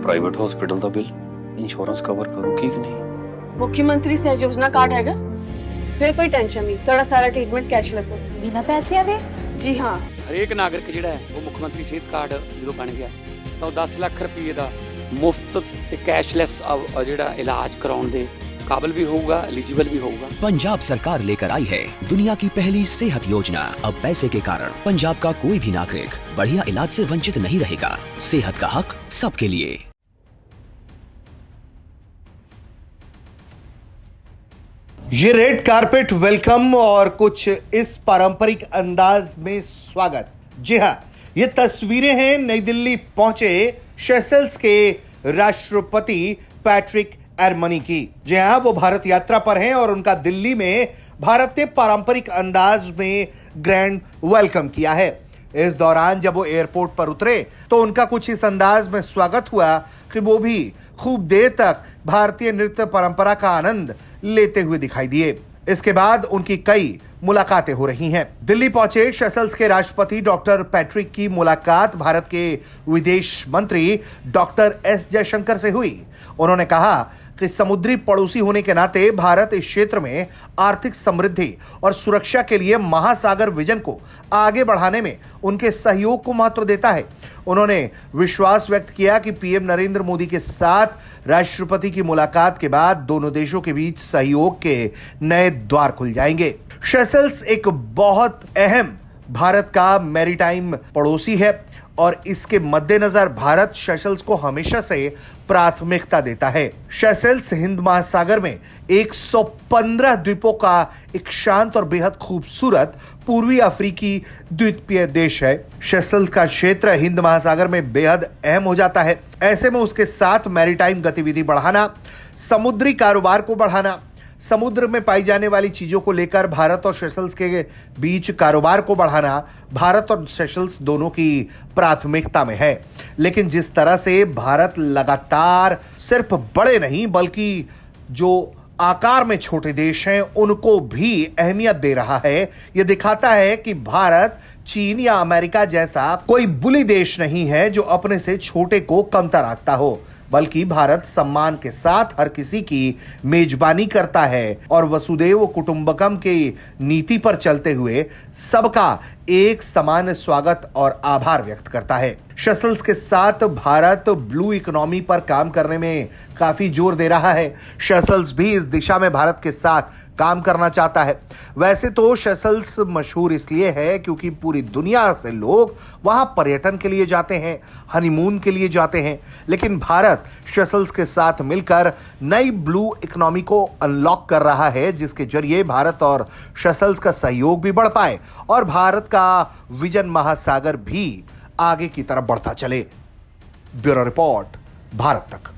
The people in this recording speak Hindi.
ਪ੍ਰਾਈਵੇਟ ਹਸਪੀਟਲ ਦਾ ਬਿੱਲ ਇੰਸ਼ੋਰੈਂਸ ਕਵਰ ਕਰੂਗੀ ਕਿ ਨਹੀਂ। मुख्यमंत्री सहयोजना कार्ड हैगा, फिर कोई टेंशन नहीं, थोड़ा सारा ट्रीटमेंट कैशलेस है। बिना पैसिਆਂ ਦੇ? जी हाँ। ਹਰੇਕ ਨਾਗਰਿਕ ਜਿਹੜਾ ਹੈ ਉਹ ਮੁੱਖ ਮੰਤਰੀ ਸਿਹਤ ਕਾਰਡ ਜਦੋਂ ਬਣ ਗਿਆ ਤਾਂ ਉਹ 10 ਲੱਖ ਰੁਪਏ ਦਾ ਮੁਫਤ ਤੇ ਕੈਸ਼ਲੈਸ ਜਿਹੜਾ ਇਲਾਜ ਕਰਾਉਣ ਦੇ काबिल भी होगा, एलिजिबल भी होगा। पंजाब सरकार लेकर आई है दुनिया की पहली सेहत योजना। अब पैसे के कारण पंजाब का कोई भी नागरिक बढ़िया इलाज से वंचित नहीं रहेगा। सेहत का हक सबके लिए। ये रेड कारपेट वेलकम और कुछ इस पारंपरिक अंदाज में स्वागत। जी हाँ, ये तस्वीरें हैं नई दिल्ली पहुंचे सेशल्स के राष्ट्रपति पैट्रिक एरमनी की। जी हाँ, वो भारत यात्रा पर हैं और उनका दिल्ली में भारत ने पारंपरिक अंदाज में ग्रैंड वेलकम किया है। इस दौरान जब वो एयरपोर्ट पर उतरे तो उनका कुछ इस अंदाज में स्वागत हुआ कि वो भी खूब देर तक भारतीय नृत्य परंपरा का आनंद लेते हुए दिखाई दिए। इसके बाद उनकी कई मुलाकातें हो रही हैं। दिल्ली पहुंचे सेशल्स के राष्ट्रपति डॉक्टर पैट्रिक की मुलाकात भारत के विदेश मंत्री डॉक्टर एस जयशंकर से हुई। उन्होंने कहा कि समुद्री पड़ोसी होने के नाते भारत इस क्षेत्र में आर्थिक समृद्धि और सुरक्षा के लिए महासागर विजन को आगे बढ़ाने में उनके सहयोग को महत्व देता है। उन्होंने विश्वास व्यक्त किया कि पीएम नरेंद्र मोदी के साथ राष्ट्रपति की मुलाकात के बाद दोनों देशों के बीच सहयोग के नए द्वार खुल जाएंगे। सेशल्स एक बहुत अहम भारत का मैरीटाइम पड़ोसी है और इसके मद्देनजर भारत सेशल्स को हमेशा से प्राथमिकता देता है। सेशल्स हिंद महासागर में 115 द्वीपों का एक शांत और बेहद खूबसूरत पूर्वी अफ्रीकी द्वीपीय देश है। सेशल्स का क्षेत्र हिंद महासागर में बेहद अहम हो जाता है। ऐसे में उसके साथ मैरीटाइम गतिविधि बढ़ाना, समुद्री कारोबार को बढ़ाना, समुद्र में पाई जाने वाली चीजों को लेकर भारत और सेशल्स के बीच कारोबार को बढ़ाना भारत और सेशल्स दोनों की प्राथमिकता में है। लेकिन जिस तरह से भारत लगातार सिर्फ बड़े नहीं बल्कि जो आकार में छोटे देश हैं उनको भी अहमियत दे रहा है, यह दिखाता है कि भारत चीन या अमेरिका जैसा कोई बुली देश नहीं है जो अपने से छोटे को कमतर आंकता हो, बल्कि भारत सम्मान के साथ हर किसी की मेजबानी करता है और वसुदेव कुटुंबकम की नीति पर चलते हुए सबका एक समान स्वागत और आभार व्यक्त करता है। सेशल्स के साथ भारत ब्लू इकोनॉमी पर काम करने में काफी जोर दे रहा है। सेशल्स भी इस दिशा में भारत के साथ काम करना चाहता है। वैसे तो सेशल्स मशहूर इसलिए है क्योंकि पूरी दुनिया से लोग वहां पर्यटन के लिए जाते हैं, हनीमून के लिए जाते हैं, लेकिन भारत सेशल्स के साथ मिलकर नई ब्लू इकोनॉमी को अनलॉक कर रहा है, जिसके जरिए भारत और सेशल्स का सहयोग भी बढ़ पाए और भारत का विजन महासागर भी आगे की तरफ बढ़ता चले। ब्यूरो रिपोर्ट, भारत तक।